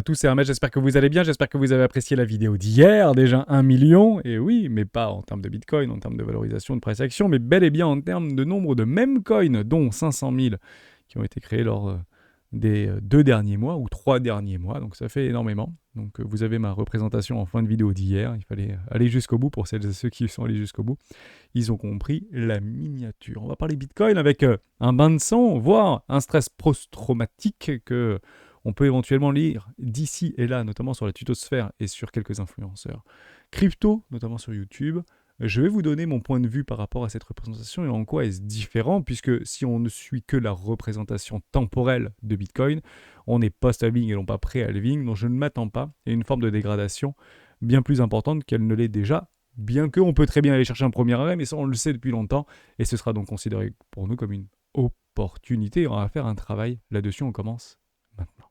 tous, c'est Ahmed, j'espère que vous allez bien, j'espère que vous avez apprécié la vidéo d'hier, déjà 1 million, et oui, mais pas en termes de Bitcoin, en termes de valorisation de price action, mais bel et bien en termes de nombre de meme coins, dont 500 000 qui ont été créés lors des 2 derniers mois, ou 3 derniers mois, donc ça fait énormément. Donc vous avez ma représentation en fin de vidéo d'hier, il fallait aller jusqu'au bout pour celles et ceux qui sont allés jusqu'au bout. Ils ont compris la miniature. On va parler Bitcoin avec un bain de sang, voire un stress post-traumatique que on peut éventuellement lire d'ici et là, notamment sur la tutosphère et sur quelques influenceurs. Crypto, notamment sur YouTube. Je vais vous donner mon point de vue par rapport à cette représentation et en quoi est-ce différent, puisque si on ne suit que la représentation temporelle de Bitcoin, on est post-halving et non pas pré-halving, donc je ne m'attends pas à une forme de dégradation bien plus importante qu'elle ne l'est déjà, bien qu'on peut très bien aller chercher un premier arrêt, mais ça on le sait depuis longtemps, et ce sera donc considéré pour nous comme une opportunité. On va faire un travail là-dessus, on commence maintenant.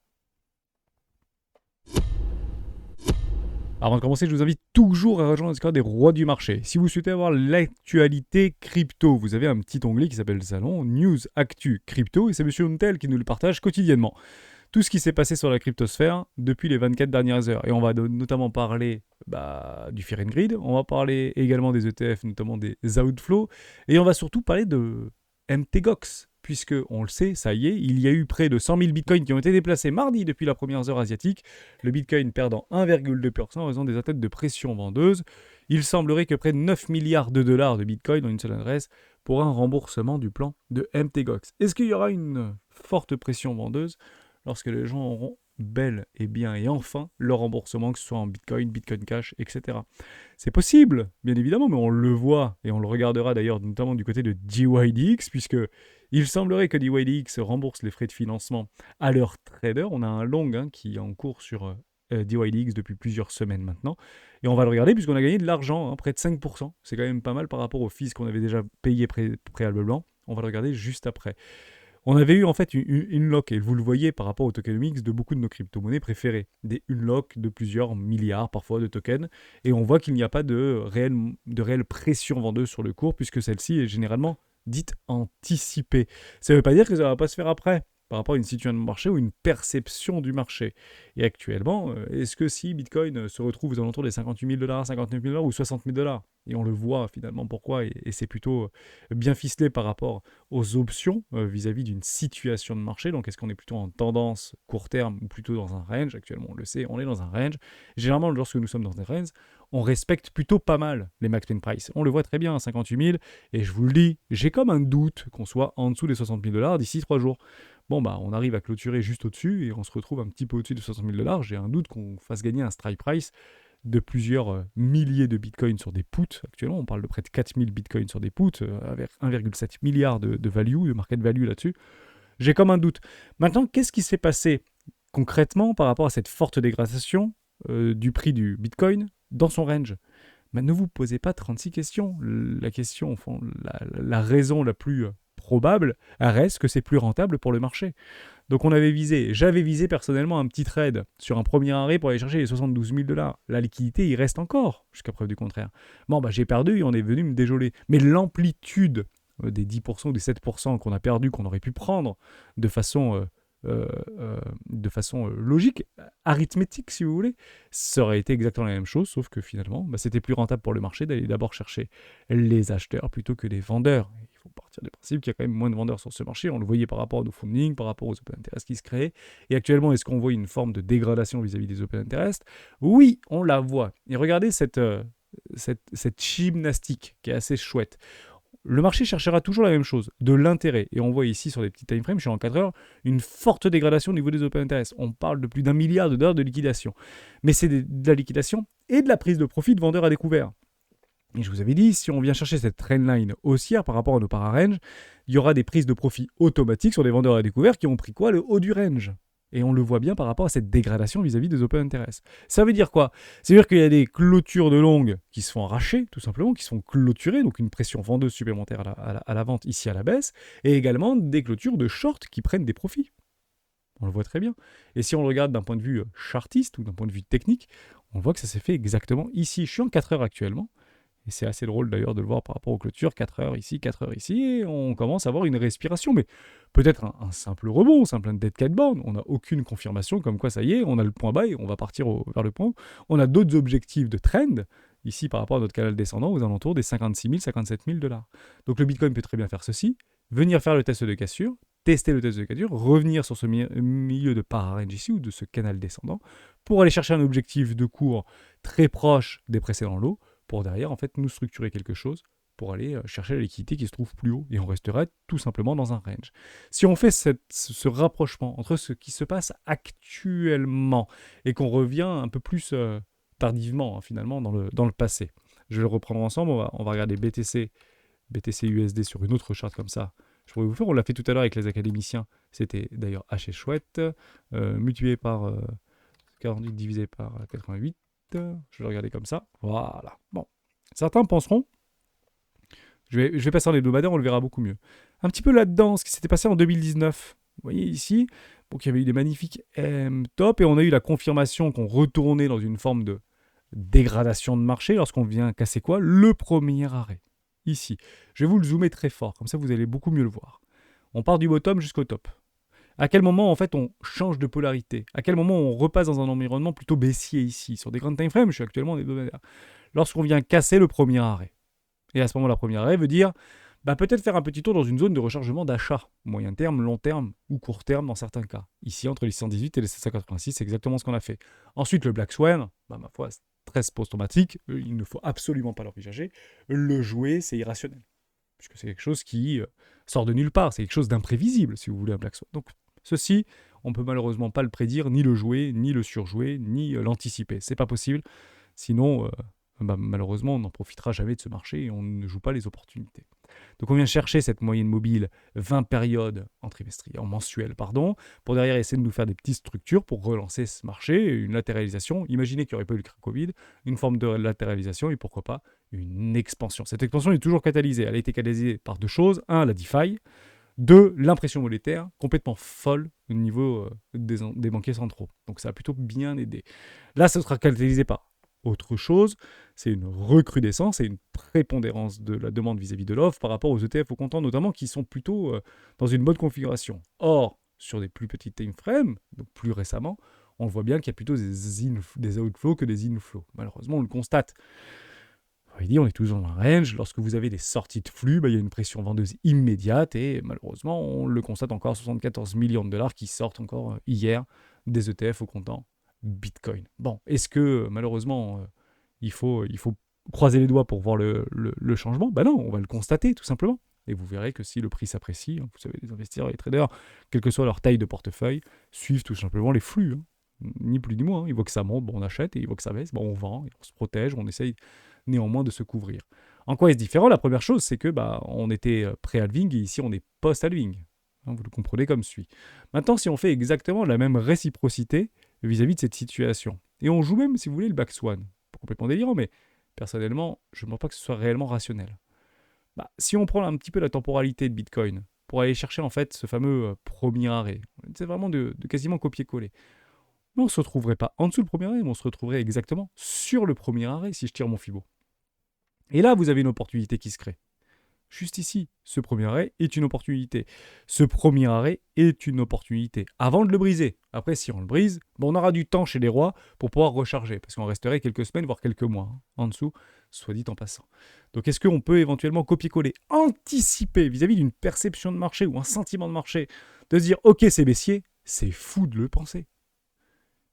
Avant de commencer, je vous invite toujours à rejoindre le Discord des rois du marché. Si vous souhaitez avoir l'actualité crypto, vous avez un petit onglet qui s'appelle Salon News Actu Crypto, et c'est Monsieur Untel qui nous le partage quotidiennement. Tout ce qui s'est passé sur la cryptosphère depuis les 24 dernières heures. Et on va notamment parler du Fear and Greed, on va parler également des ETF, notamment des outflows, et on va surtout parler de MTGOX, puisque, on le sait, ça y est, il y a eu près de 100 000 bitcoins qui ont été déplacés mardi depuis la première heure asiatique, le bitcoin perdant 1,2% en raison des attaques de pression vendeuse. Il semblerait que près de 9 milliards de dollars de bitcoin ont une seule adresse pour un remboursement du plan de MTGOX. Est-ce qu'il y aura une forte pression vendeuse lorsque les gens auront bel et bien et enfin leur remboursement, que ce soit en Bitcoin, Bitcoin Cash, etc. C'est possible, bien évidemment, mais on le voit et on le regardera d'ailleurs notamment du côté de DYDX, puisque il semblerait que DYDX rembourse les frais de financement à leurs traders. On a un long qui est en cours sur DYDX depuis plusieurs semaines maintenant, et on va le regarder puisqu'on a gagné de l'argent, près de 5%. C'est quand même pas mal par rapport aux fees qu'on avait déjà payé préalablement. On va le regarder juste après. On avait eu en fait une lock, et vous le voyez par rapport au tokenomics de beaucoup de nos crypto-monnaies préférées. Des unlock de plusieurs milliards parfois de tokens, et on voit qu'il n'y a pas de réelle pression vendeuse sur le cours, puisque celle-ci est généralement dite anticipée. Ça ne veut pas dire que ça ne va pas se faire après, par rapport à une situation de marché ou une perception du marché. Et actuellement, est-ce que si Bitcoin se retrouve aux alentours des 58 000 $, 59 000 $ ou 60 000 $, et on le voit finalement pourquoi, et c'est plutôt bien ficelé par rapport aux options vis-à-vis d'une situation de marché. Donc est-ce qu'on est plutôt en tendance court terme ou plutôt dans un range? Actuellement, on le sait, on est dans un range. Généralement, lorsque nous sommes dans un range, on respecte plutôt pas mal les max pin price. On le voit très bien à 58 000, et je vous le dis, j'ai comme un doute qu'on soit en dessous des 60 000 $ d'ici 3 jours. Bon, on arrive à clôturer juste au-dessus et on se retrouve un petit peu au-dessus de 60 000 $. J'ai un doute qu'on fasse gagner un strike price de plusieurs milliers de bitcoins sur des puts. Actuellement, on parle de près de 4000 bitcoins sur des puts, avec 1,7 milliard de value, de market value là-dessus. J'ai comme un doute. Maintenant, qu'est-ce qui s'est passé concrètement par rapport à cette forte dégradation du prix du bitcoin dans son range? Ne vous posez pas 36 questions. La question, la raison la plus probable reste que c'est plus rentable pour le marché. Donc j'avais visé personnellement un petit trade sur un premier arrêt pour aller chercher les 72 000 $. La liquidité, il reste encore, jusqu'à preuve du contraire. J'ai perdu et on est venu me dégeler. Mais l'amplitude des 10% ou des 7% qu'on a perdu, qu'on aurait pu prendre de façon logique, arithmétique si vous voulez, ça aurait été exactement la même chose, sauf que finalement, c'était plus rentable pour le marché d'aller d'abord chercher les acheteurs plutôt que les vendeurs. Il faut partir du principe qu'il y a quand même moins de vendeurs sur ce marché. On le voyait par rapport à nos funding, par rapport aux open interest qui se créent. Et actuellement, est-ce qu'on voit une forme de dégradation vis-à-vis des open interest? Oui, on la voit. Et regardez cette gymnastique qui est assez chouette. Le marché cherchera toujours la même chose, de l'intérêt. Et on voit ici sur des petits time frames, je suis en 4 heures, une forte dégradation au niveau des open interest. On parle de plus d'1 milliard de dollars de liquidation. Mais c'est de la liquidation et de la prise de profit de vendeurs à découvert. Et je vous avais dit, si on vient chercher cette trendline haussière par rapport à nos para-range, il y aura des prises de profit automatiques sur des vendeurs à découvert qui ont pris quoi? Le haut du range. Et on le voit bien par rapport à cette dégradation vis-à-vis des open interest. Ça veut dire quoi? Ça veut dire qu'il y a des clôtures de longue qui se font arracher, tout simplement, qui sont clôturées, donc une pression vendeuse supplémentaire à la vente ici à la baisse, et également des clôtures de short qui prennent des profits. On le voit très bien. Et si on le regarde d'un point de vue chartiste ou d'un point de vue technique, on voit que ça s'est fait exactement ici. Je suis en 4 heures actuellement. Et c'est assez drôle d'ailleurs de le voir par rapport aux clôtures, 4 heures ici, 4 heures ici, et on commence à avoir une respiration. Mais peut-être un simple rebond, simple dead cat bound. On n'a aucune confirmation comme quoi ça y est, on a le point bas et on va partir vers le point. On a d'autres objectifs de trend, ici par rapport à notre canal descendant, aux alentours des 56 000, 57 000 $. Donc le Bitcoin peut très bien faire ceci, venir faire le test de cassure, tester le test de cassure, revenir sur ce milieu de para-range ici, ou de ce canal descendant, pour aller chercher un objectif de cours très proche des précédents lots, pour derrière, en fait, nous structurer quelque chose pour aller chercher la liquidité qui se trouve plus haut. Et on resterait tout simplement dans un range. Si on fait ce rapprochement entre ce qui se passe actuellement et qu'on revient un peu plus tardivement, finalement, dans le passé. Je vais le reprendre ensemble. On va regarder BTC USD sur une autre charte comme ça. Je pourrais vous faire, on l'a fait tout à l'heure avec les académiciens. C'était d'ailleurs assez chouette. Multiplié par 48 divisé par 88. Je vais le regarder comme ça. Voilà. Bon. Certains penseront, je vais passer en hebdomadaire, on le verra beaucoup mieux. Un petit peu là-dedans, ce qui s'était passé en 2019. Vous voyez ici, donc il y avait eu des magnifiques top et on a eu la confirmation qu'on retournait dans une forme de dégradation de marché lorsqu'on vient casser quoi? Le premier arrêt. Ici. Je vais vous le zoomer très fort, comme ça vous allez beaucoup mieux le voir. On part du bottom jusqu'au top. À quel moment, en fait, on change de polarité? À quel moment on repasse dans un environnement plutôt baissier ici? Sur des grands time frames, je suis actuellement en hebdomadaire. Lorsqu'on vient casser le premier arrêt. Et à ce moment, le premier arrêt veut dire peut-être faire un petit tour dans une zone de rechargement d'achat, moyen terme, long terme ou court terme dans certains cas. Ici, entre les 618 et les 786, c'est exactement ce qu'on a fait. Ensuite, le Black Swan, ma foi, stress post-traumatique, il ne faut absolument pas l'envisager. Le jouer, c'est irrationnel. Puisque c'est quelque chose qui sort de nulle part, c'est quelque chose d'imprévisible, si vous voulez, un Black Swan. Donc, ceci, on ne peut malheureusement pas le prédire, ni le jouer, ni le surjouer, ni l'anticiper. C'est pas possible. Sinon, malheureusement, on n'en profitera jamais de ce marché et on ne joue pas les opportunités. Donc on vient chercher cette moyenne mobile 20 périodes en mensuel, pour derrière essayer de nous faire des petites structures pour relancer ce marché, une latéralisation. Imaginez qu'il n'y aurait pas eu le Covid, une forme de latéralisation et pourquoi pas une expansion. Cette expansion est toujours catalysée. Elle a été catalysée par deux choses. Un, la DeFi. Deux, l'impression monétaire complètement folle au niveau des banquiers centraux. Donc ça a plutôt bien aidé. Là, ça sera catalysé par autre chose, c'est une recrudescence et une prépondérance de la demande vis-à-vis de l'offre par rapport aux ETF au comptant notamment qui sont plutôt dans une bonne configuration. Or, sur des plus petits time frames, donc plus récemment, on voit bien qu'il y a plutôt des outflows que des inflows. Malheureusement, on le constate. On est toujours dans un range. Lorsque vous avez des sorties de flux, il y a une pression vendeuse immédiate et malheureusement, on le constate encore, 74 millions de dollars qui sortent encore hier des ETF au comptant Bitcoin. Bon, est-ce que malheureusement il faut croiser les doigts pour voir le changement? Non, on va le constater tout simplement. Et vous verrez que si le prix s'apprécie, vous savez, les investisseurs et les traders, quelle que soit leur taille de portefeuille, suivent tout simplement les flux. Ni plus ni moins. Ils voient que ça monte, on achète, et ils voient que ça baisse, on vend, et on se protège, on essaye néanmoins de se couvrir. En quoi est-ce différent? La première chose, c'est que on était pré-halving et ici on est post-halving. Vous le comprenez comme suit. Maintenant, si on fait exactement la même réciprocité vis-à-vis de cette situation, et on joue même, si vous voulez, le Black Swan, complètement délirant, mais personnellement, je ne pense pas que ce soit réellement rationnel. Si on prend un petit peu la temporalité de Bitcoin, pour aller chercher en fait ce fameux premier arrêt, c'est vraiment de quasiment copier-coller. Mais on ne se retrouverait pas en dessous du premier arrêt, mais on se retrouverait exactement sur le premier arrêt si je tire mon Fibo. Et là, vous avez une opportunité qui se crée. Juste ici, ce premier arrêt est une opportunité. Ce premier arrêt est une opportunité. Avant de le briser. Après, si on le brise, on aura du temps chez les rois pour pouvoir recharger. Parce qu'on resterait quelques semaines, voire quelques mois en dessous, soit dit en passant. Donc est-ce qu'on peut éventuellement copier-coller, anticiper vis-à-vis d'une perception de marché ou un sentiment de marché, de se dire « Ok, c'est baissier », c'est fou de le penser.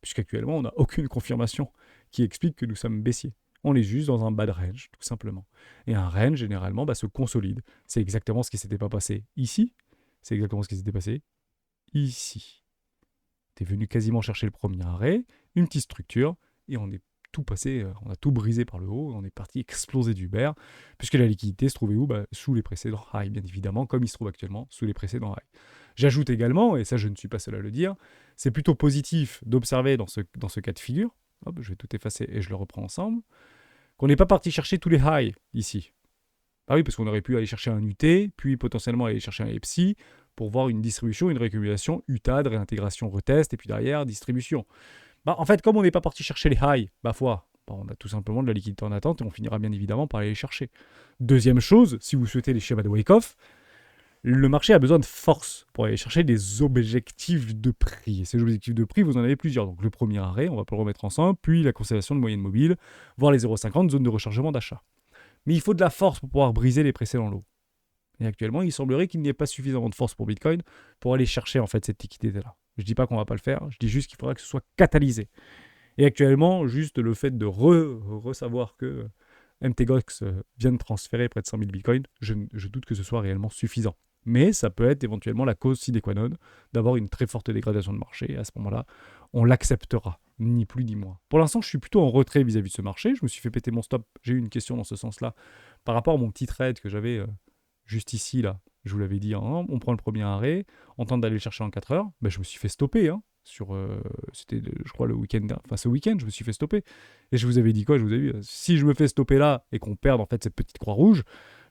Puisqu'actuellement, on n'a aucune confirmation qui explique que nous sommes baissiers. On est juste dans un bad range, tout simplement. Et un range, généralement, se consolide. C'est exactement ce qui ne s'était pas passé ici. C'est exactement ce qui s'était passé ici. Tu es venu quasiment chercher le premier arrêt, une petite structure, et on est tout passé, on a tout brisé par le haut, on est parti exploser du bear, puisque la liquidité se trouvait où? Sous les précédents highs, bien évidemment, comme il se trouve actuellement sous les précédents highs. J'ajoute également, et ça je ne suis pas seul à le dire, c'est plutôt positif d'observer dans ce cas de figure, je vais tout effacer et je le reprends ensemble, qu'on n'est pas parti chercher tous les highs ici. Oui, parce qu'on aurait pu aller chercher un UT, puis potentiellement aller chercher un EPSI, pour voir une distribution, une réaccumulation, UTAD, réintégration, retest, et puis derrière, distribution. En fait, comme on n'est pas parti chercher les highs, On a tout simplement de la liquidité en attente et on finira bien évidemment par aller les chercher. Deuxième chose, si vous souhaitez les schémas de Wyckoff, le marché a besoin de force pour aller chercher des objectifs de prix. Et ces objectifs de prix, vous en avez plusieurs. Donc le premier arrêt, on va pas le remettre ensemble, puis la constellation de moyenne mobile, voire les 0,50, zone de rechargement d'achat. Mais il faut de la force pour pouvoir briser les précédents lots. Et actuellement, il semblerait qu'il n'y ait pas suffisamment de force pour Bitcoin pour aller chercher en fait cette liquidité-là. Je ne dis pas qu'on ne va pas le faire, je dis juste qu'il faudra que ce soit catalysé. Et actuellement, juste le fait de savoir que MTGOX vient de transférer près de 100 000 Bitcoins, je doute que ce soit réellement suffisant. Mais ça peut être éventuellement la cause sine qua non d'avoir une très forte dégradation de marché. Et à ce moment-là, on l'acceptera, ni plus ni moins. Pour l'instant, je suis plutôt en retrait vis-à-vis de ce marché. Je me suis fait péter mon stop. J'ai eu une question dans ce sens-là par rapport à mon petit trade que j'avais juste ici, là. Je vous l'avais dit, hein, on prend le premier arrêt, on tente d'aller le chercher en 4 heures. Ben, je me suis fait stopper. C'était, je crois, le week-end. Enfin, ce week-end, je me suis fait stopper. Et je vous avais dit quoi? Je vous avais dit, si je me fais stopper là et qu'on perde en fait cette petite croix rouge,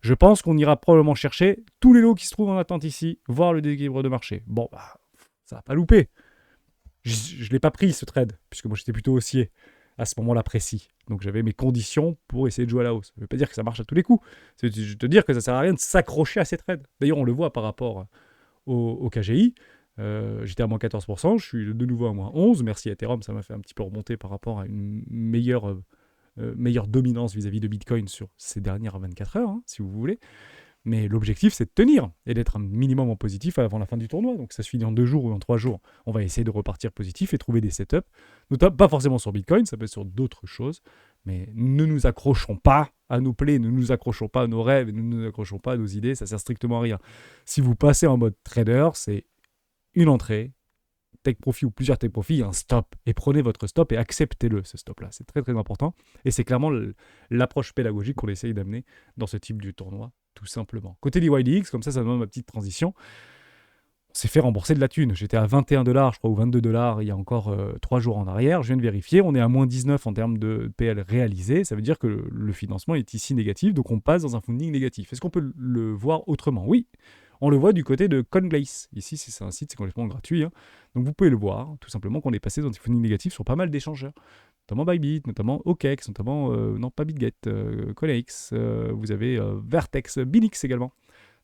je pense qu'on ira probablement chercher tous les lots qui se trouvent en attente ici, voir le déséquilibre de marché. Bon, bah, ça va pas louper. Je ne l'ai pas pris ce trade, puisque moi j'étais plutôt haussier à ce moment-là précis. Donc j'avais mes conditions pour essayer de jouer à la hausse. Ça ne veut pas dire que ça marche à tous les coups. C'est de te dire que ça ne sert à rien de s'accrocher à ces trades. D'ailleurs, on le voit par rapport au KGI. J'étais à moins 14%, je suis de nouveau à moins 11%. Merci à Ethereum, ça m'a fait un petit peu remonter par rapport à une meilleure dominance vis-à-vis de Bitcoin sur ces dernières 24 heures, hein, si vous voulez. Mais l'objectif, c'est de tenir et d'être un minimum en positif avant la fin du tournoi. Donc ça se finit en 2 jours ou en 3 jours. On va essayer de repartir positif et trouver des setups, notamment pas forcément sur Bitcoin, ça peut être sur d'autres choses. Mais ne nous accrochons pas à nos plaies, ne nous accrochons pas à nos rêves, ne nous accrochons pas à nos idées, ça sert strictement à rien. Si vous passez en mode trader, c'est une entrée, take profit ou plusieurs take profit, un stop. Et prenez votre stop et acceptez-le, ce stop-là. C'est très très important. Et c'est clairement l'approche pédagogique qu'on essaye d'amener dans ce type de tournoi, tout simplement. Côté DYDX, comme ça me donne ma petite transition. On s'est fait rembourser de la thune. J'étais à 21 $, je crois, ou 22 $ il y a encore 3 jours en arrière. Je viens de vérifier. On est à moins 19 en termes de PL réalisé. Ça veut dire que le financement est ici négatif. Donc on passe dans un funding négatif. Est-ce qu'on peut le voir autrement? Oui. On le voit du côté de Coinbase. Ici, c'est un site, c'est complètement gratuit. Hein. Donc vous pouvez le voir, tout simplement, qu'on est passé dans des funding négatifs sur pas mal d'échangeurs. Notamment Bybit, notamment OKEx, notamment, non pas BitGet, Coinex, vous avez Vertex, Binix également.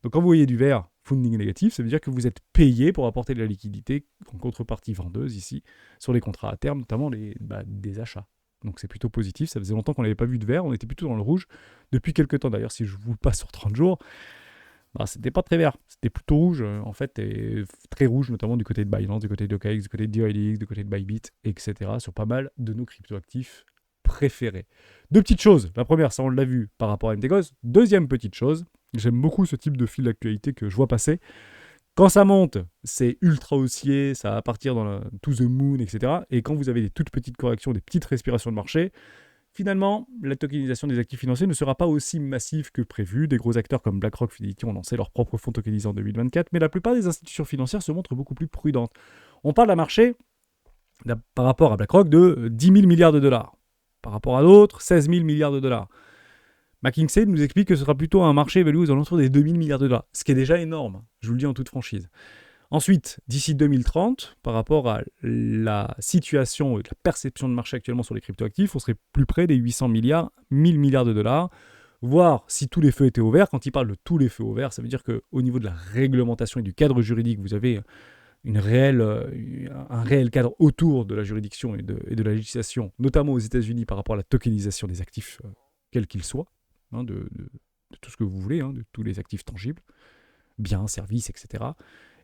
Donc quand vous voyez du vert, funding négatif, ça veut dire que vous êtes payé pour apporter de la liquidité en contrepartie vendeuse ici, sur les contrats à terme, notamment des achats. Donc c'est plutôt positif, ça faisait longtemps qu'on n'avait pas vu de vert, on était plutôt dans le rouge depuis quelques temps. D'ailleurs, si je vous le passe sur 30 jours, c'était pas très vert, c'était plutôt rouge en fait, et très rouge notamment du côté de Binance, du côté de OKEx, du côté de DYDX, du côté de Bybit, etc. sur pas mal de nos cryptoactifs préférés. Deux petites choses. La première, ça on l'a vu par rapport à MTGOX. Deuxième petite chose, j'aime beaucoup ce type de fil d'actualité que je vois passer. Quand ça monte, c'est ultra haussier, ça va partir dans to the moon, etc. Et quand vous avez des toutes petites corrections, des petites respirations de marché, finalement, la tokenisation des actifs financiers ne sera pas aussi massive que prévu. Des gros acteurs comme BlackRock, Fidelity ont lancé leurs propres fonds tokenisés en 2024, mais la plupart des institutions financières se montrent beaucoup plus prudentes. On parle d'un marché, par rapport à BlackRock, de 10 000 milliards de dollars. Par rapport à d'autres, 16 000 milliards de dollars. McKinsey nous explique que ce sera plutôt un marché évalué aux alentours des 2 000 milliards de dollars, ce qui est déjà énorme, je vous le dis en toute franchise. Ensuite, d'ici 2030, par rapport à la situation et la perception de marché actuellement sur les cryptoactifs, on serait plus près des 800 milliards, 1000 milliards de dollars, voire si tous les feux étaient ouverts. Quand il parle de tous les feux ouverts, ça veut dire qu'au niveau de la réglementation et du cadre juridique, vous avez un réel cadre autour de la juridiction et de la législation, notamment aux États-Unis par rapport à la tokenisation des actifs, quels qu'ils soient, hein, de tout ce que vous voulez, hein, de tous les actifs tangibles, biens, services, etc.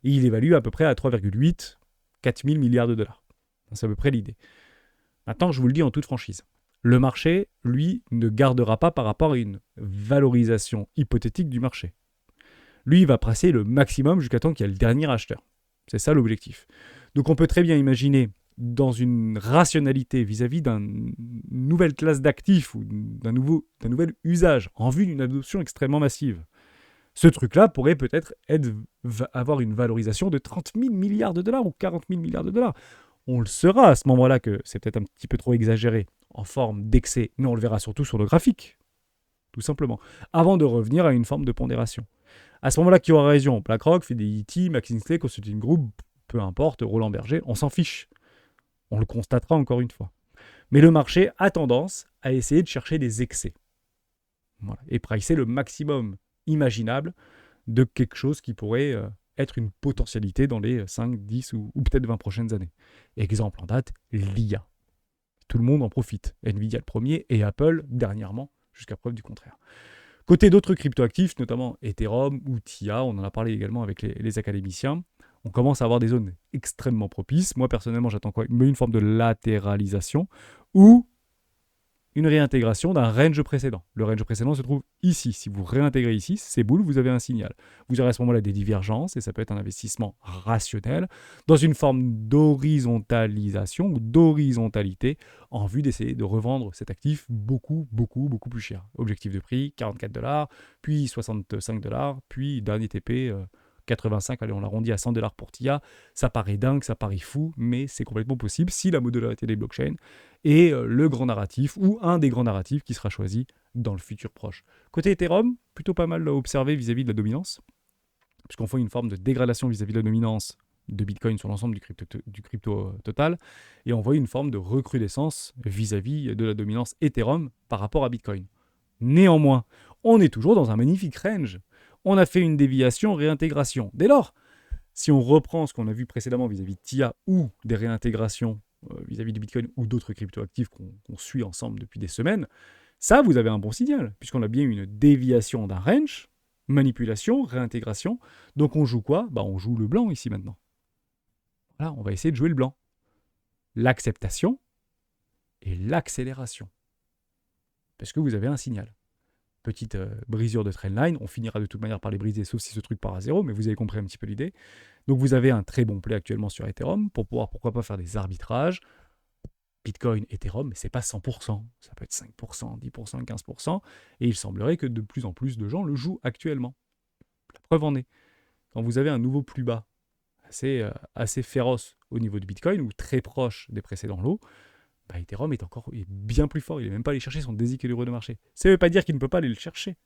Et il évalue à peu près à 3,8, 4 000 milliards de dollars. C'est à peu près l'idée. Maintenant, je vous le dis en toute franchise. Le marché, lui, ne gardera pas par rapport à une valorisation hypothétique du marché. Lui, il va presser le maximum jusqu'à temps qu'il y ait le dernier acheteur. C'est ça l'objectif. Donc on peut très bien imaginer, dans une rationalité vis-à-vis d'une nouvelle classe d'actifs ou d'un nouvel usage en vue d'une adoption extrêmement massive, ce truc-là pourrait peut-être avoir une valorisation de 30 000 milliards de dollars ou 40 000 milliards de dollars. On le saura à ce moment-là que c'est peut-être un petit peu trop exagéré en forme d'excès, mais on le verra surtout sur le graphique, tout simplement, avant de revenir à une forme de pondération. À ce moment-là, qui aura raison? BlackRock, Fidelity, McKinsey, Consulting Group, peu importe, Roland Berger, on s'en fiche. On le constatera encore une fois. Mais le marché a tendance à essayer de chercher des excès. Voilà. Et pricer le maximum imaginable de quelque chose qui pourrait être une potentialité dans les 5, 10 ou peut-être 20 prochaines années. Exemple en date, l'IA. Tout le monde en profite. Nvidia le premier et Apple dernièrement, jusqu'à preuve du contraire. Côté d'autres cryptoactifs, notamment Ethereum ou TIA, on en a parlé également avec les académiciens, on commence à avoir des zones extrêmement propices. Moi, personnellement, j'attends quoi ? Une forme de latéralisation ou une réintégration d'un range précédent. Le range précédent se trouve ici. Si vous réintégrez ici, c'est boule, vous avez un signal. Vous aurez à ce moment-là des divergences, et ça peut être un investissement rationnel, dans une forme d'horizontalisation ou d'horizontalité, en vue d'essayer de revendre cet actif beaucoup plus cher. Objectif de prix, 44 $, puis 65 $, puis dernier TP, 85, allez on l'arrondit à 100 $ pour TIA, ça paraît dingue, ça paraît fou, mais c'est complètement possible si la modularité des blockchains est le grand narratif ou un des grands narratifs qui sera choisi dans le futur proche. Côté Ethereum, plutôt pas mal observé vis-à-vis de la dominance, puisqu'on fait une forme de dégradation vis-à-vis de la dominance de Bitcoin sur l'ensemble du crypto total, et on voit une forme de recrudescence vis-à-vis de la dominance Ethereum par rapport à Bitcoin. Néanmoins, on est toujours dans un magnifique range. On a fait une déviation, réintégration. Dès lors, si on reprend ce qu'on a vu précédemment vis-à-vis de TIA ou des réintégrations vis-à-vis du Bitcoin ou d'autres cryptoactifs qu'on suit ensemble depuis des semaines, ça, vous avez un bon signal, puisqu'on a bien une déviation d'un range, manipulation, réintégration. Donc on joue quoi ? On joue le blanc ici maintenant. Voilà, on va essayer de jouer le blanc. L'acceptation et l'accélération. Parce que vous avez un signal. Petite brisure de trendline, on finira de toute manière par les briser, sauf si ce truc part à zéro, mais vous avez compris un petit peu l'idée. Donc vous avez un très bon play actuellement sur Ethereum pour pouvoir, pourquoi pas, faire des arbitrages. Bitcoin, Ethereum, mais c'est pas 100%, ça peut être 5%, 10%, 15%, et il semblerait que de plus en plus de gens le jouent actuellement. La preuve en est, quand vous avez un nouveau plus bas assez féroce au niveau de Bitcoin, ou très proche des précédents lots, Ethereum est bien plus fort, il n'est même pas allé chercher son déséquilibre de marché. Ça ne veut pas dire qu'il ne peut pas aller le chercher.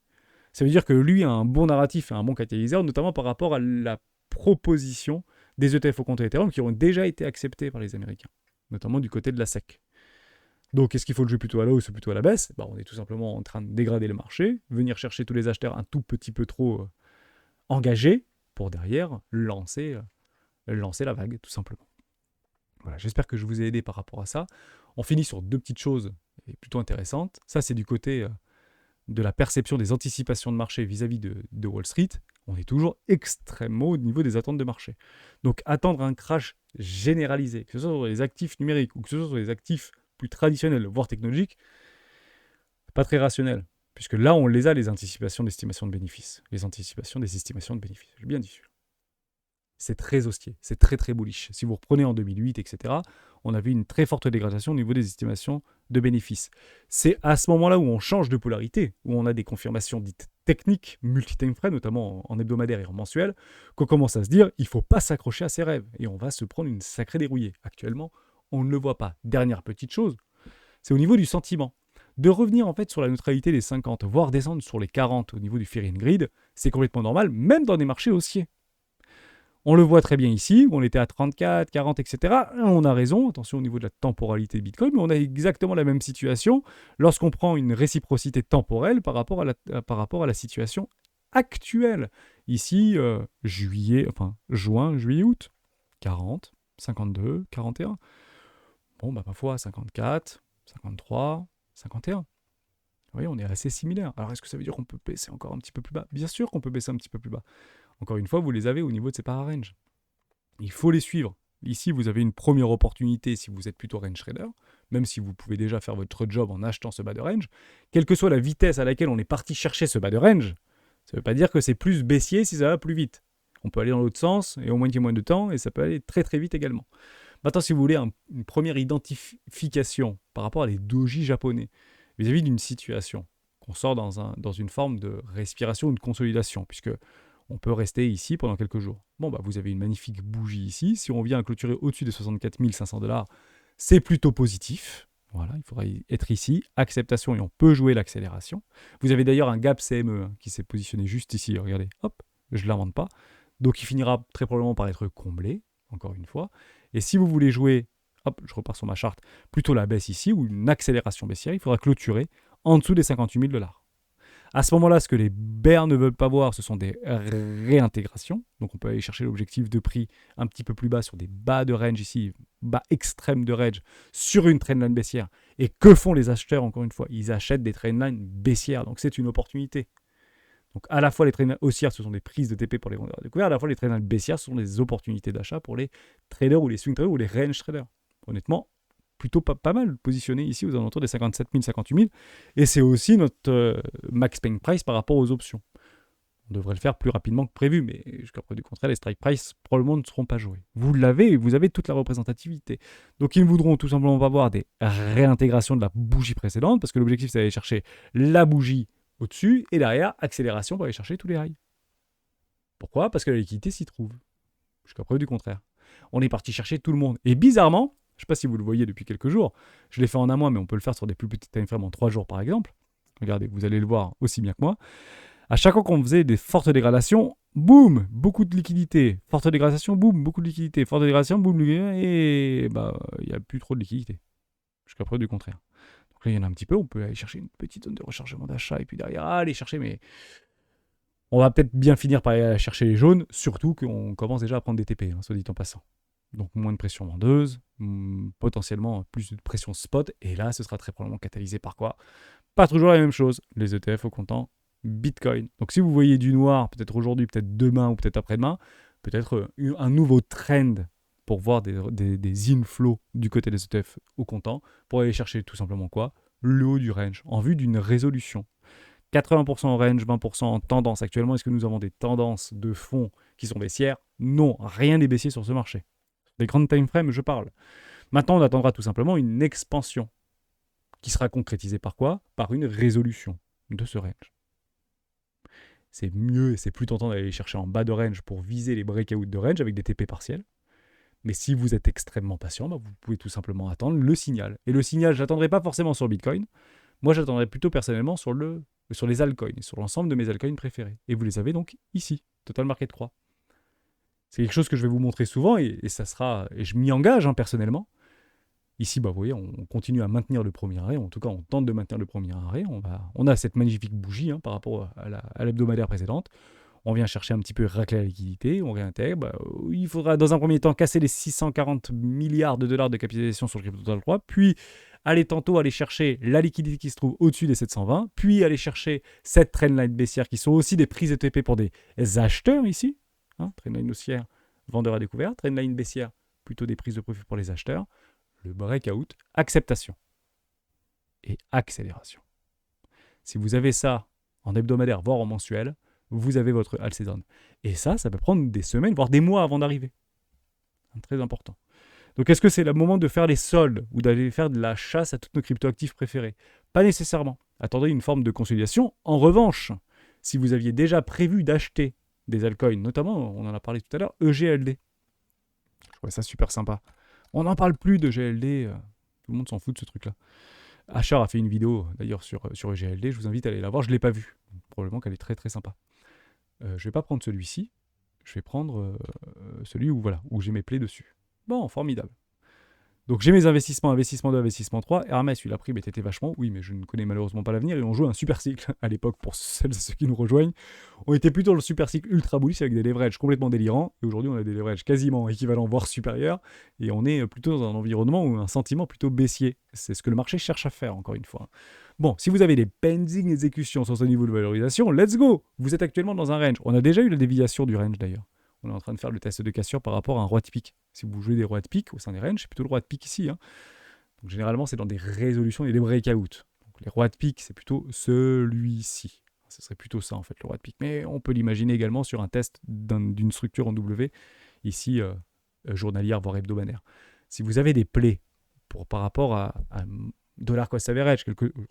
Ça veut dire que lui a un bon narratif et un bon catalyseur, notamment par rapport à la proposition des ETF au compte Ethereum qui ont déjà été acceptés par les Américains, notamment du côté de la SEC. Donc, est-ce qu'il faut le jouer plutôt à la hausse ou plutôt à la baisse ? On est tout simplement en train de dégrader le marché, venir chercher tous les acheteurs un tout petit peu trop engagés pour derrière lancer la vague, tout simplement. Voilà, j'espère que je vous ai aidé par rapport à ça. On finit sur deux petites choses plutôt intéressantes. Ça, c'est du côté de la perception des anticipations de marché vis-à-vis de Wall Street. On est toujours extrêmement au niveau des attentes de marché. Donc, attendre un crash généralisé, que ce soit sur les actifs numériques ou que ce soit sur les actifs plus traditionnels, voire technologiques, pas très rationnel. Puisque là, on les a, les anticipations d'estimation de bénéfices. Les anticipations des estimations de bénéfices. J'ai bien dit celui-là. C'est très haussier, c'est très bullish. Si vous reprenez en 2008, etc., on avait une très forte dégradation au niveau des estimations de bénéfices. C'est à ce moment-là où on change de polarité, où on a des confirmations dites techniques, multi-time frame, notamment en hebdomadaire et en mensuel, qu'on commence à se dire, il ne faut pas s'accrocher à ses rêves, et on va se prendre une sacrée dérouillée. Actuellement, on ne le voit pas. Dernière petite chose, c'est au niveau du sentiment. De revenir en fait sur la neutralité des 50, voire descendre sur les 40 au niveau du Fear in Grid, c'est complètement normal, même dans des marchés haussiers. On le voit très bien ici, où on était à 34, 40, etc. On a raison, attention au niveau de la temporalité de Bitcoin, mais on a exactement la même situation lorsqu'on prend une réciprocité temporelle par rapport à la situation actuelle. Ici, juin, juillet, août, 40, 52, 41. Ma foi, 54, 53, 51. Vous voyez, on est assez similaires. Alors, est-ce que ça veut dire qu'on peut baisser encore un petit peu plus bas ? Bien sûr qu'on peut baisser un petit peu plus bas. Encore une fois, vous les avez au niveau de ces para-range. Il faut les suivre. Ici, vous avez une première opportunité si vous êtes plutôt range trader, même si vous pouvez déjà faire votre job en achetant ce bas de range. Quelle que soit la vitesse à laquelle on est parti chercher ce bas de range, ça ne veut pas dire que c'est plus baissier si ça va plus vite. On peut aller dans l'autre sens et au moins qu'il y ait moins de temps, et ça peut aller très vite également. Maintenant, si vous voulez une première identification par rapport à les doji japonais, vis-à-vis d'une situation, qu'on sort dans une forme de respiration ou de consolidation, puisque on peut rester ici pendant quelques jours. Vous avez une magnifique bougie ici. Si on vient à clôturer au-dessus des 64 500 $, c'est plutôt positif. Voilà, il faudrait être ici. Acceptation et on peut jouer l'accélération. Vous avez d'ailleurs un gap CME qui s'est positionné juste ici. Regardez, hop, je ne l'invente pas. Donc il finira très probablement par être comblé, encore une fois. Et si vous voulez jouer hop, je repars sur ma charte, plutôt la baisse ici, ou une accélération baissière, il faudra clôturer en dessous des 58 000 $. À ce moment-là, ce que les bears ne veulent pas voir, ce sont des réintégrations. Donc on peut aller chercher l'objectif de prix un petit peu plus bas sur des bas de range ici, bas extrêmes de range, sur une trendline baissière. Et que font les acheteurs, encore une fois? Ils achètent des trendlines baissières, donc c'est une opportunité. Donc à la fois les trendlines haussières, ce sont des prises de TP pour les vendeurs à découvert, à la fois les trendlines baissières, ce sont des opportunités d'achat pour les traders ou les swing traders ou les range traders. Honnêtement, plutôt pas mal positionné ici aux alentours des 57 000, 58 000. Et c'est aussi notre max paying price par rapport aux options. On devrait le faire plus rapidement que prévu, mais jusqu'à preuve du contraire, les strike price probablement ne seront pas joués. Vous l'avez et vous avez toute la représentativité. Donc ils ne voudront tout simplement pas voir des réintégrations de la bougie précédente, parce que l'objectif c'est d'aller chercher la bougie au-dessus, et derrière, accélération pour aller chercher tous les highs. Pourquoi? Parce que la liquidité s'y trouve. Jusqu'à preuve du contraire. On est parti chercher tout le monde. Et bizarrement, je ne sais pas si vous le voyez depuis quelques jours. Je l'ai fait en un mois, mais on peut le faire sur des plus petits time frames en 3 jours, par exemple. Regardez, vous allez le voir aussi bien que moi. À chaque fois qu'on faisait des fortes dégradations, boum, beaucoup de liquidité. Forte dégradation, boum, beaucoup de liquidité. Forte dégradation, boum, et il n'y a plus trop de liquidité. Jusqu'à preuve du contraire. Donc là, il y en a un petit peu. On peut aller chercher une petite zone de rechargement d'achat et puis derrière, aller chercher, mais on va peut-être bien finir par aller chercher les jaunes, surtout qu'on commence déjà à prendre des TP, soit dit en passant. Donc moins de pression vendeuse, potentiellement plus de pression spot, et là ce sera très probablement catalysé par quoi? Pas toujours la même chose, les ETF au comptant Bitcoin. Donc si vous voyez du noir, peut-être aujourd'hui, peut-être demain ou peut-être après-demain, peut-être un nouveau trend pour voir des inflows du côté des ETF au comptant, pour aller chercher tout simplement quoi? Le haut du range, en vue d'une résolution. 80% en range, 20% en tendance. Actuellement, est-ce que nous avons des tendances de fond qui sont baissières? Non, rien n'est baissier sur ce marché. Des grandes time frames, je parle. Maintenant, on attendra tout simplement une expansion qui sera concrétisée par quoi? Par une résolution de ce range. C'est mieux et c'est plus tentant d'aller chercher en bas de range pour viser les breakouts de range avec des TP partiels. Mais si vous êtes extrêmement patient, vous pouvez tout simplement attendre le signal. Et le signal, je n'attendrai pas forcément sur Bitcoin. Moi, j'attendrai plutôt personnellement sur les altcoins, sur l'ensemble de mes altcoins préférés. Et vous les avez donc ici, Total Market 3. C'est quelque chose que je vais vous montrer souvent et ça sera, et je m'y engage personnellement. Ici, vous voyez, on continue à maintenir le premier arrêt. En tout cas, on tente de maintenir le premier arrêt. On a cette magnifique bougie par rapport à l'hebdomadaire précédente. On vient chercher un petit peu racler la liquidité, on réintègre. Il faudra dans un premier temps casser les 640 milliards de dollars de capitalisation sur le crypto total 3, puis aller chercher la liquidité qui se trouve au-dessus des 720, puis aller chercher cette trendline baissière qui sont aussi des prises ETP pour des acheteurs ici. Trendline haussière, vendeur à découvert. Trendline baissière, plutôt des prises de profit pour les acheteurs. Le breakout, acceptation et accélération. Si vous avez ça en hebdomadaire, voire en mensuel, vous avez votre all season. Et ça peut prendre des semaines, voire des mois avant d'arriver. Très important. Donc est-ce que c'est le moment de faire les soldes ou d'aller faire de la chasse à toutes nos cryptoactifs préférés? Pas nécessairement. Attendez une forme de consolidation. En revanche, si vous aviez déjà prévu d'acheter des altcoins, notamment, on en a parlé tout à l'heure, EGLD. Je trouvais ça super sympa. On n'en parle plus de GLD, tout le monde s'en fout de ce truc-là. Achar a fait une vidéo d'ailleurs sur EGLD, je vous invite à aller la voir, je ne l'ai pas vue. Probablement qu'elle est très très sympa. Je ne vais pas prendre celui-ci, je vais prendre celui où j'ai mes plays dessus. Bon, formidable. Donc j'ai mes investissements 2, investissement 3. Hermès, il a pris BTT vachement. Oui, mais je ne connais malheureusement pas l'avenir. Et on joue un super cycle à l'époque pour celles et ceux qui nous rejoignent. On était plutôt dans le super cycle ultra bullish avec des leverages complètement délirants. Et aujourd'hui, on a des leverages quasiment équivalents, voire supérieurs. Et on est plutôt dans un environnement ou un sentiment plutôt baissier. C'est ce que le marché cherche à faire, encore une fois. Bon, si vous avez des pending exécutions sur ce niveau de valorisation, let's go! Vous êtes actuellement dans un range. On a déjà eu la déviation du range d'ailleurs. On est en train de faire le test de cassure par rapport à un roi de pique. Si vous jouez des rois de pique au sein des ranges, c'est plutôt le roi de pique ici. Donc généralement, c'est dans des résolutions et des breakouts. Donc les rois de pique, c'est plutôt celui-ci. Ce serait plutôt ça en fait, le roi de pique. Mais on peut l'imaginer également sur un test d'une structure en W, ici journalière, voire hebdomadaire. Si vous avez des plays par rapport à dollar cost average,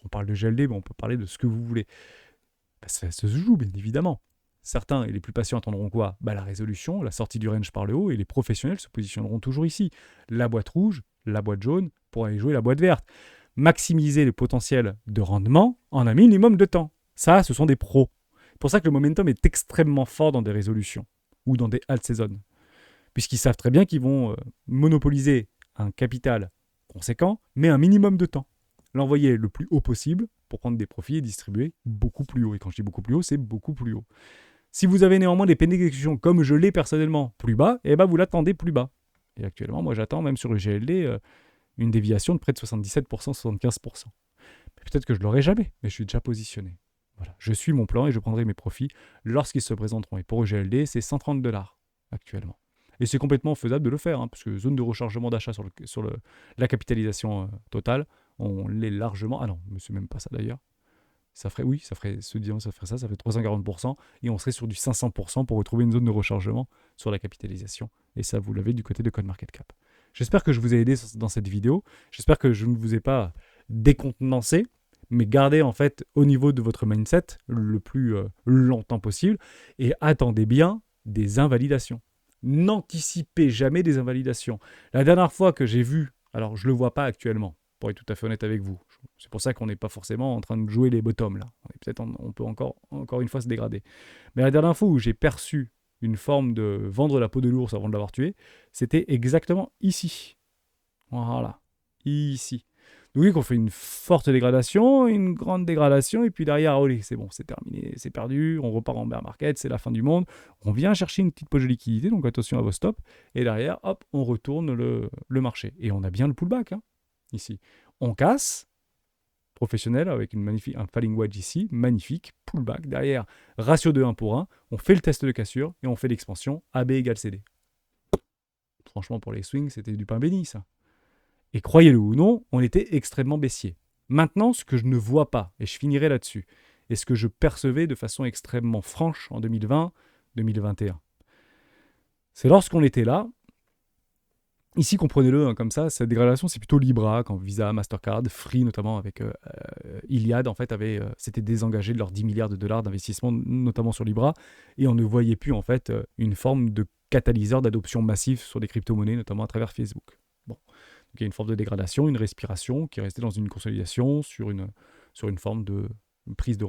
on parle de GLD, mais on peut parler de ce que vous voulez. Ça se joue bien évidemment. Certains, et les plus patients, attendront quoi? La résolution, la sortie du range par le haut, et les professionnels se positionneront toujours ici. La boîte rouge, la boîte jaune, pour aller jouer la boîte verte. Maximiser le potentiel de rendement en un minimum de temps. Ça, ce sont des pros. C'est pour ça que le momentum est extrêmement fort dans des résolutions ou dans des alt seasons. Puisqu'ils savent très bien qu'ils vont monopoliser un capital conséquent, mais un minimum de temps. L'envoyer le plus haut possible pour prendre des profits et distribuer beaucoup plus haut. Et quand je dis beaucoup plus haut, c'est beaucoup plus haut. Si vous avez néanmoins des peines d'exécution, comme je l'ai personnellement, plus bas, eh ben vous l'attendez plus bas. Et actuellement, moi j'attends même sur le GLD une déviation de près de 77%, 75%. Peut-être que je ne l'aurai jamais, mais je suis déjà positionné. Voilà. Je suis mon plan et je prendrai mes profits lorsqu'ils se présenteront. Et pour EGLD, c'est 130$ actuellement. Et c'est complètement faisable de le faire, parce que zone de rechargement d'achat sur la capitalisation totale, on l'est largement. Ah non, c'est même pas ça d'ailleurs. Ça ferait, oui, ça ferait 340%, et on serait sur du 500% pour retrouver une zone de rechargement sur la capitalisation. Et ça, vous l'avez du côté de CoinMarketCap. J'espère que je vous ai aidé dans cette vidéo. J'espère que je ne vous ai pas décontenancé, mais gardez en fait au niveau de votre mindset le plus longtemps possible et attendez bien des invalidations. N'anticipez jamais des invalidations. La dernière fois que j'ai vu, alors je ne le vois pas actuellement, pour être tout à fait honnête avec vous, c'est pour ça qu'on n'est pas forcément en train de jouer les bottoms là. On peut encore une fois se dégrader. Mais la dernière fois où j'ai perçu une forme de vendre la peau de l'ours avant de l'avoir tué, c'était exactement ici. Voilà, ici. Donc oui, qu'on fait une forte dégradation, une grande dégradation, et puis derrière, allez, c'est bon, c'est terminé, c'est perdu, on repart en bear market, c'est la fin du monde. On vient chercher une petite poche de liquidité, donc attention à vos stops, et derrière, hop, on retourne le marché. Et on a bien le pullback, ici. On casse, professionnel, avec un falling wedge ici, magnifique, pullback. Derrière, ratio de 1 pour 1, on fait le test de cassure, et on fait l'expansion AB égale CD. Franchement, pour les swings, c'était du pain béni, ça. Et croyez-le ou non, on était extrêmement baissier. Maintenant, ce que je ne vois pas, et je finirai là-dessus, et ce que je percevais de façon extrêmement franche en 2020-2021, c'est lorsqu'on était là, ici, comprenez-le comme ça, cette dégradation, c'est plutôt Libra, quand Visa, Mastercard, Free notamment avec Iliad, en fait, s'était désengagé de leurs 10 milliards de dollars d'investissement, notamment sur Libra, et on ne voyait plus en fait une forme de catalyseur d'adoption massive sur des crypto-monnaies, notamment à travers Facebook. Bon. Donc il y a une forme de dégradation, une respiration qui est restée dans une consolidation sur une forme de prise de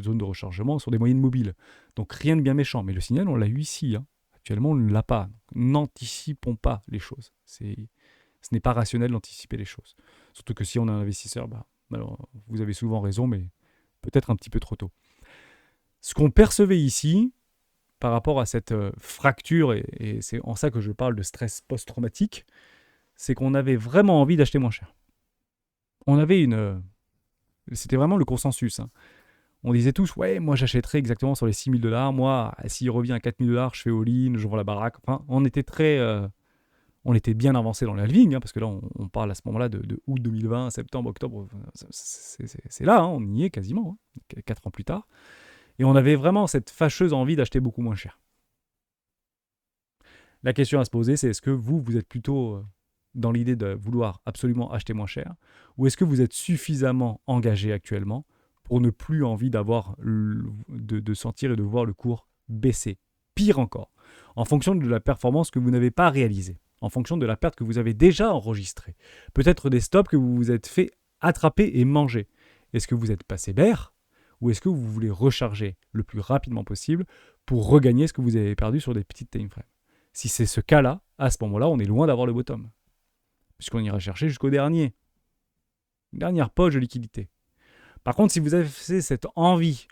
zone de rechargement sur des moyennes mobiles. Donc rien de bien méchant, mais le signal, on l'a eu ici. Actuellement, on ne l'a pas. N'anticipons pas les choses. Ce n'est pas rationnel d'anticiper les choses. Surtout que si on est un investisseur, alors, vous avez souvent raison, mais peut-être un petit peu trop tôt. Ce qu'on percevait ici, par rapport à cette fracture, et c'est en ça que je parle de stress post-traumatique, c'est qu'on avait vraiment envie d'acheter moins cher. On avait c'était vraiment le consensus. On disait tous, ouais, moi j'achèterais exactement sur les 6 000 $. Moi, s'il revient à 4 000 $, je fais all-in, je vends la baraque. Enfin, on était on était bien avancé dans l'halving, parce que là, on parle à ce moment-là de août 2020, septembre, octobre. C'est là, on y est quasiment, 4 ans plus tard. Et on avait vraiment cette fâcheuse envie d'acheter beaucoup moins cher. La question à se poser, c'est est-ce que vous êtes plutôt dans l'idée de vouloir absolument acheter moins cher, ou est-ce que vous êtes suffisamment engagé actuellement pour ne plus envie d'avoir de sentir et de voir le cours baisser. Pire encore, en fonction de la performance que vous n'avez pas réalisée, en fonction de la perte que vous avez déjà enregistrée, peut-être des stops que vous vous êtes fait attraper et manger. Est-ce que vous êtes passé bear, ou est-ce que vous voulez recharger le plus rapidement possible pour regagner ce que vous avez perdu sur des petites time frames? Si c'est ce cas-là, à ce moment-là, on est loin d'avoir le bottom, puisqu'on ira chercher jusqu'au dernière poche de liquidité. Par contre, si vous avez cette envie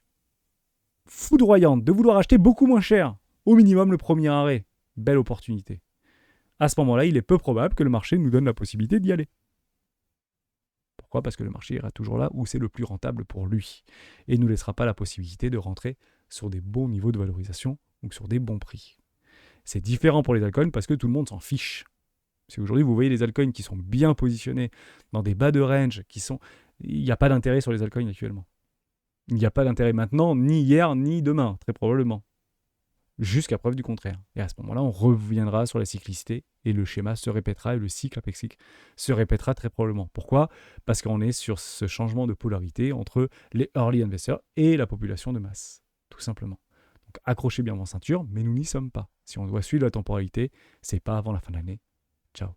foudroyante de vouloir acheter beaucoup moins cher, au minimum le premier arrêt, belle opportunité. À ce moment-là, il est peu probable que le marché nous donne la possibilité d'y aller. Pourquoi ? Parce que le marché ira toujours là où c'est le plus rentable pour lui et ne nous laissera pas la possibilité de rentrer sur des bons niveaux de valorisation ou sur des bons prix. C'est différent pour les altcoins parce que tout le monde s'en fiche. Si aujourd'hui vous voyez les altcoins qui sont bien positionnés dans des bas de range, il n'y a pas d'intérêt sur les altcoins actuellement. Il n'y a pas d'intérêt maintenant, ni hier, ni demain, très probablement. Jusqu'à preuve du contraire. Et à ce moment-là, on reviendra sur la cyclicité et le schéma se répétera et le cycle apexique se répétera très probablement. Pourquoi ? Parce qu'on est sur ce changement de polarité entre les early investors et la population de masse, tout simplement. Donc accrochez bien vos ceintures, mais nous n'y sommes pas. Si on doit suivre la temporalité, c'est pas avant la fin de l'année. Ciao.